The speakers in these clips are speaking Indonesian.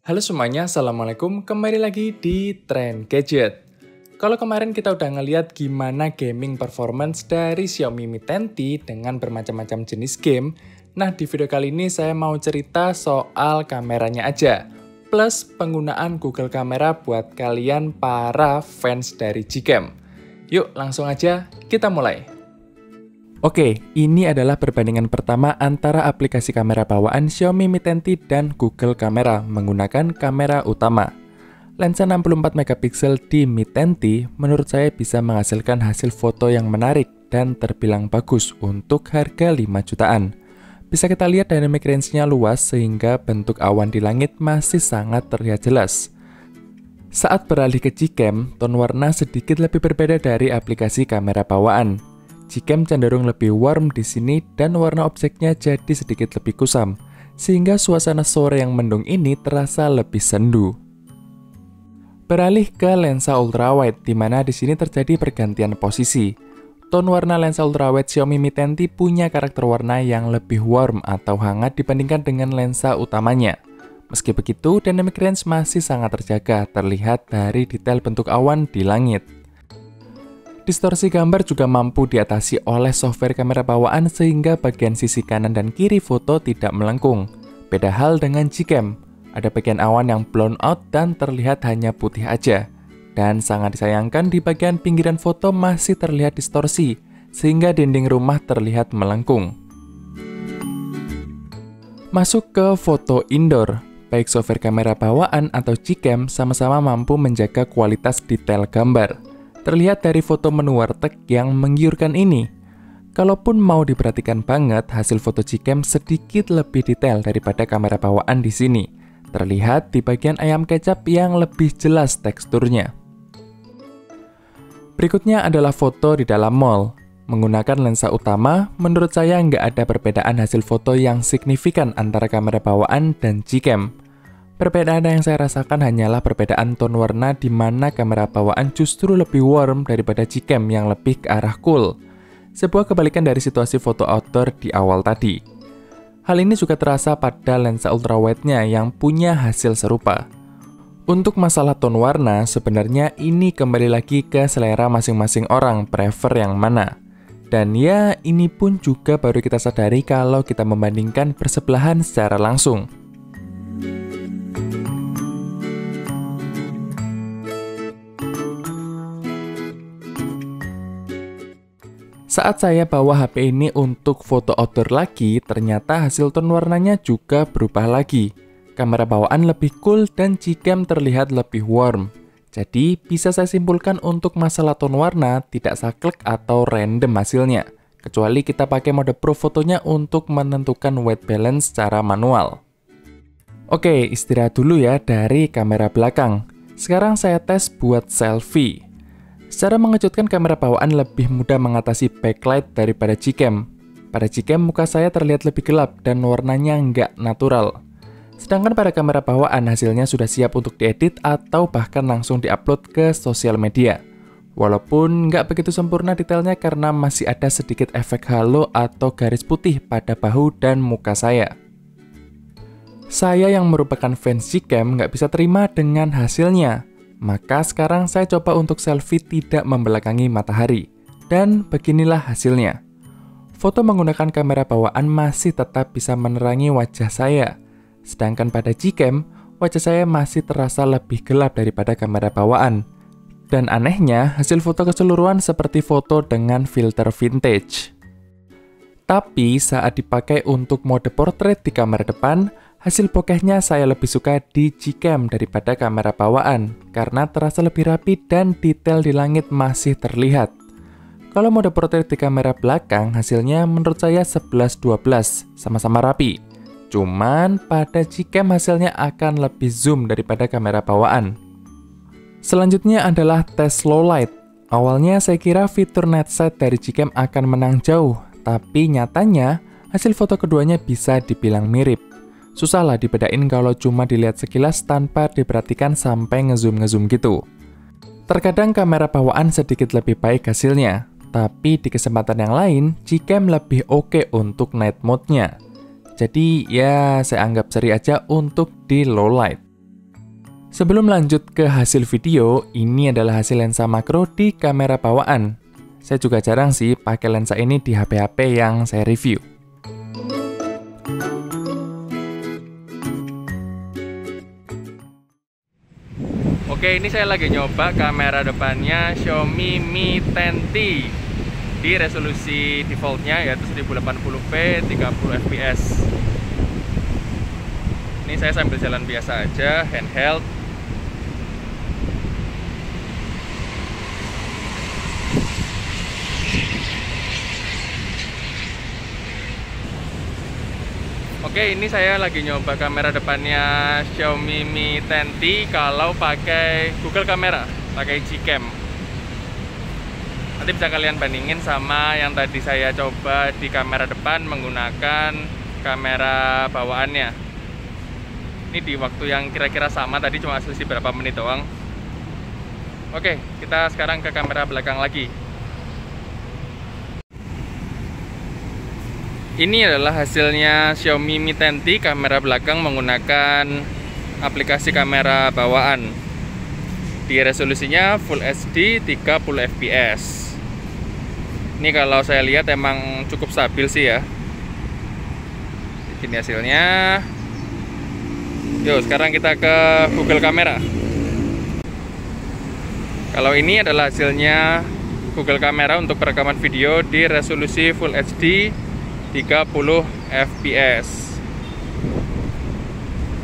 Halo semuanya, Assalamualaikum. Kembali lagi di Trend Gadget. Kalau kemarin kita udah ngeliat gimana gaming performance dari Xiaomi Mi 10T dengan bermacam-macam jenis game, nah di video kali ini saya mau cerita soal kameranya aja, plus penggunaan Google Kamera buat kalian para fans dari Gcam. Yuk langsung aja kita mulai. Oke, ini adalah perbandingan pertama antara aplikasi kamera bawaan Xiaomi Mi 10T dan Google Kamera menggunakan kamera utama. Lensa 64 megapiksel di Mi 10T menurut saya bisa menghasilkan hasil foto yang menarik dan terbilang bagus untuk harga 5 jutaan. Bisa kita lihat dynamic range-nya luas sehingga bentuk awan di langit masih sangat terlihat jelas. Saat beralih ke Gcam, tone warna sedikit lebih berbeda dari aplikasi kamera bawaan. Gcam cenderung lebih warm di sini dan warna objeknya jadi sedikit lebih kusam, sehingga suasana sore yang mendung ini terasa lebih sendu. Beralih ke lensa ultrawide, di mana di sini terjadi pergantian posisi. Tone warna lensa ultrawide Xiaomi Mi 10T punya karakter warna yang lebih warm atau hangat dibandingkan dengan lensa utamanya. Meski begitu, dynamic range masih sangat terjaga, terlihat dari detail bentuk awan di langit. Distorsi gambar juga mampu diatasi oleh software kamera bawaan sehingga bagian sisi kanan dan kiri foto tidak melengkung. Beda hal dengan Gcam, ada bagian awan yang blown out dan terlihat hanya putih aja. Dan sangat disayangkan di bagian pinggiran foto masih terlihat distorsi, sehingga dinding rumah terlihat melengkung. Masuk ke foto indoor, baik software kamera bawaan atau Gcam sama-sama mampu menjaga kualitas detail gambar. Terlihat dari foto menu warteg yang menggiurkan ini. Kalaupun mau diperhatikan banget, hasil foto Gcam sedikit lebih detail daripada kamera bawaan di sini. Terlihat di bagian ayam kecap yang lebih jelas teksturnya. Berikutnya adalah foto di dalam mall. Menggunakan lensa utama, menurut saya nggak ada perbedaan hasil foto yang signifikan antara kamera bawaan dan Gcam. Perbedaan yang saya rasakan hanyalah perbedaan tone warna di mana kamera bawaan justru lebih warm daripada Gcam yang lebih ke arah cool. Sebuah kebalikan dari situasi foto outdoor di awal tadi. Hal ini juga terasa pada lensa ultrawide-nya yang punya hasil serupa. Untuk masalah tone warna, sebenarnya ini kembali lagi ke selera masing-masing orang, prefer yang mana. Dan ya, ini pun juga baru kita sadari kalau kita membandingkan bersebelahan secara langsung. Saat saya bawa HP ini untuk foto outdoor lagi, ternyata hasil tone warnanya juga berubah lagi. Kamera bawaan lebih cool dan Gcam terlihat lebih warm. Jadi, bisa saya simpulkan untuk masalah tone warna tidak saklek atau random hasilnya. Kecuali kita pakai mode pro fotonya untuk menentukan white balance secara manual. Oke, istirahat dulu ya dari kamera belakang. Sekarang saya tes buat selfie. Secara mengejutkan, kamera bawaan lebih mudah mengatasi backlight daripada Gcam. Pada Gcam, muka saya terlihat lebih gelap dan warnanya nggak natural. Sedangkan pada kamera bawaan, hasilnya sudah siap untuk diedit atau bahkan langsung diupload ke sosial media. Walaupun nggak begitu sempurna detailnya karena masih ada sedikit efek halo atau garis putih pada bahu dan muka saya. Saya yang merupakan fans Gcam nggak bisa terima dengan hasilnya. Maka sekarang saya coba untuk selfie tidak membelakangi matahari. Dan beginilah hasilnya. Foto menggunakan kamera bawaan masih tetap bisa menerangi wajah saya. Sedangkan pada Gcam, wajah saya masih terasa lebih gelap daripada kamera bawaan. Dan anehnya, hasil foto keseluruhan seperti foto dengan filter vintage. Tapi saat dipakai untuk mode portrait di kamera depan, hasil bokehnya saya lebih suka di Gcam daripada kamera bawaan karena terasa lebih rapi dan detail di langit masih terlihat. Kalau mode portrait di kamera belakang, hasilnya menurut saya 11-12, sama-sama rapi. Cuman pada Gcam hasilnya akan lebih zoom daripada kamera bawaan. Selanjutnya adalah tes low light. Awalnya saya kira fitur night sight dari Gcam akan menang jauh, tapi nyatanya hasil foto keduanya bisa dibilang mirip. Susahlah dibedain kalau cuma dilihat sekilas tanpa diperhatikan sampai ngezoom gitu. Terkadang kamera bawaan sedikit lebih baik hasilnya, tapi di kesempatan yang lain, Gcam lebih oke untuk night mode-nya. Jadi ya saya anggap seri aja untuk di low light. Sebelum lanjut ke hasil video, ini adalah hasil lensa makro di kamera bawaan. Saya juga jarang sih pakai lensa ini di HP-HP yang saya review. Oke, ini saya lagi nyoba kamera depannya Xiaomi Mi 10T di resolusi defaultnya yaitu 1080p 30 fps. Ini saya sambil jalan biasa aja, handheld. Oke, ini saya lagi nyoba kamera depannya Xiaomi Mi 10T kalau pakai Google Kamera, pakai Gcam. Nanti bisa kalian bandingin sama yang tadi saya coba di kamera depan menggunakan kamera bawaannya. Ini di waktu yang kira-kira sama, tadi cuma selisih berapa menit doang. Oke, kita sekarang ke kamera belakang lagi. Ini adalah hasilnya Xiaomi Mi 10T kamera belakang menggunakan aplikasi kamera bawaan. Di resolusinya Full HD 30 fps. Ini kalau saya lihat emang cukup stabil sih ya. Ini hasilnya. Yuk, sekarang kita ke Google Kamera. Kalau ini adalah hasilnya Google Kamera untuk perekaman video di resolusi Full HD 30 fps.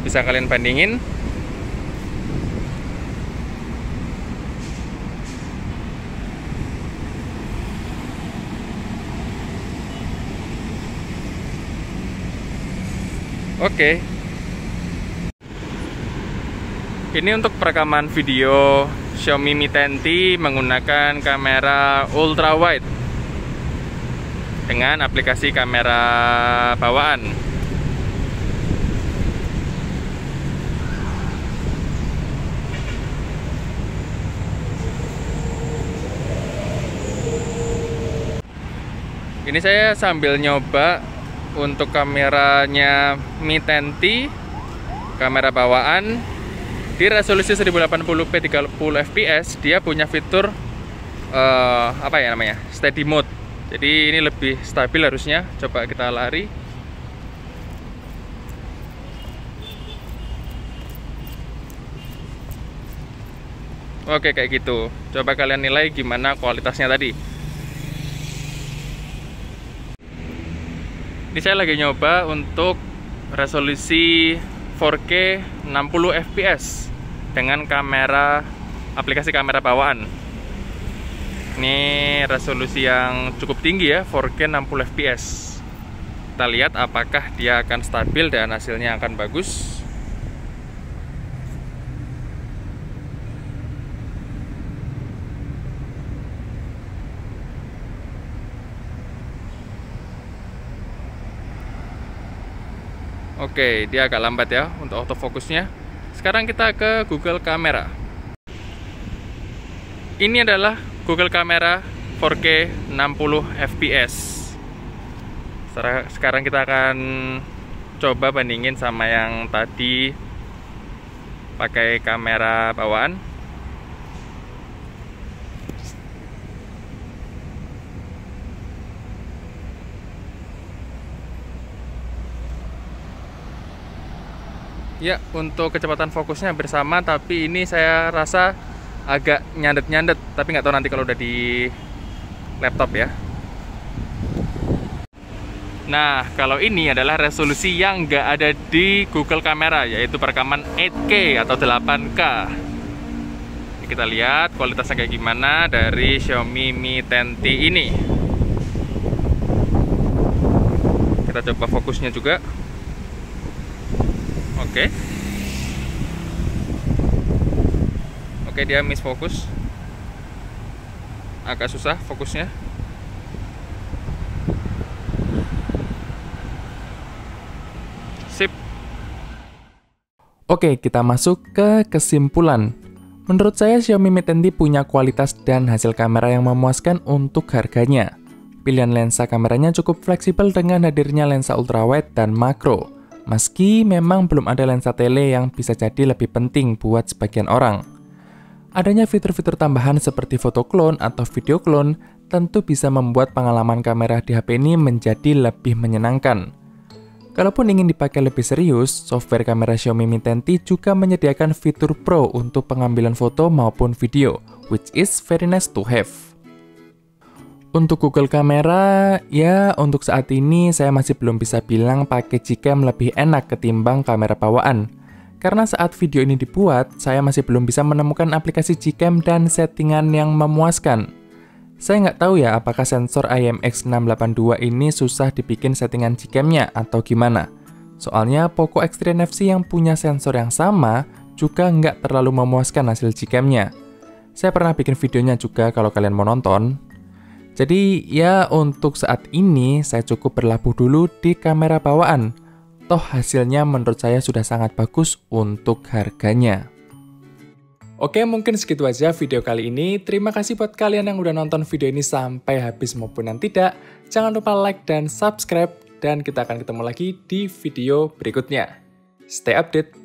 Bisa kalian bandingin. Oke. Ini untuk perekaman video Xiaomi Mi 10T menggunakan kamera ultra wide dengan aplikasi kamera bawaan. Ini saya sambil nyoba untuk kameranya Mi 10T, kamera bawaan di resolusi 1080p 30 fps. Dia punya fitur apa ya namanya, steady mode. Jadi ini lebih stabil harusnya. Coba kita lari. Oke, kayak gitu. Coba kalian nilai gimana kualitasnya tadi. Ini saya lagi nyoba untuk resolusi 4K 60 fps dengan kamera aplikasi kamera bawaan. Ini resolusi yang cukup tinggi ya, 4K 60 fps. Kita lihat apakah dia akan stabil dan hasilnya akan bagus. Oke, dia agak lambat ya untuk autofokusnya. Sekarang kita ke Google Kamera. Ini adalah Google Kamera 4K 60 fps. Sekarang kita akan coba bandingin sama yang tadi pakai kamera bawaan. Ya, untuk kecepatan fokusnya bersama, tapi ini saya rasa agak nyandet-nyandet, tapi nggak tahu nanti kalau udah di laptop ya. Nah, kalau ini adalah resolusi yang nggak ada di Google Kamera, yaitu perekaman 8K atau 8K. Ini kita lihat kualitasnya kayak gimana dari Xiaomi Mi 10T ini. Kita coba fokusnya juga. Oke. Oke, dia miss fokus. Agak susah fokusnya. Sip. Oke, kita masuk ke kesimpulan. Menurut saya Xiaomi Mi 10T punya kualitas dan hasil kamera yang memuaskan untuk harganya. Pilihan lensa kameranya cukup fleksibel dengan hadirnya lensa ultrawide dan makro. Meski memang belum ada lensa tele yang bisa jadi lebih penting buat sebagian orang. Adanya fitur-fitur tambahan seperti foto clone atau video clone tentu bisa membuat pengalaman kamera di HP ini menjadi lebih menyenangkan. Kalaupun ingin dipakai lebih serius, software kamera Xiaomi Mi 10T juga menyediakan fitur Pro untuk pengambilan foto maupun video, which is very nice to have. Untuk Google Kamera, ya untuk saat ini saya masih belum bisa bilang pakai Gcam lebih enak ketimbang kamera bawaan. Karena saat video ini dibuat, saya masih belum bisa menemukan aplikasi Gcam dan settingan yang memuaskan. Saya nggak tahu ya apakah sensor IMX682 ini susah dibikin settingan Gcam-nya atau gimana. Soalnya Poco X3 NFC yang punya sensor yang sama juga nggak terlalu memuaskan hasil Gcam-nya. Saya pernah bikin videonya juga kalau kalian mau nonton. Jadi ya untuk saat ini saya cukup berlabuh dulu di kamera bawaan. Toh hasilnya menurut saya sudah sangat bagus untuk harganya. Oke, mungkin segitu aja video kali ini. Terima kasih buat kalian yang udah nonton video ini sampai habis maupun yang tidak. Jangan lupa like dan subscribe. Dan kita akan ketemu lagi di video berikutnya. Stay update!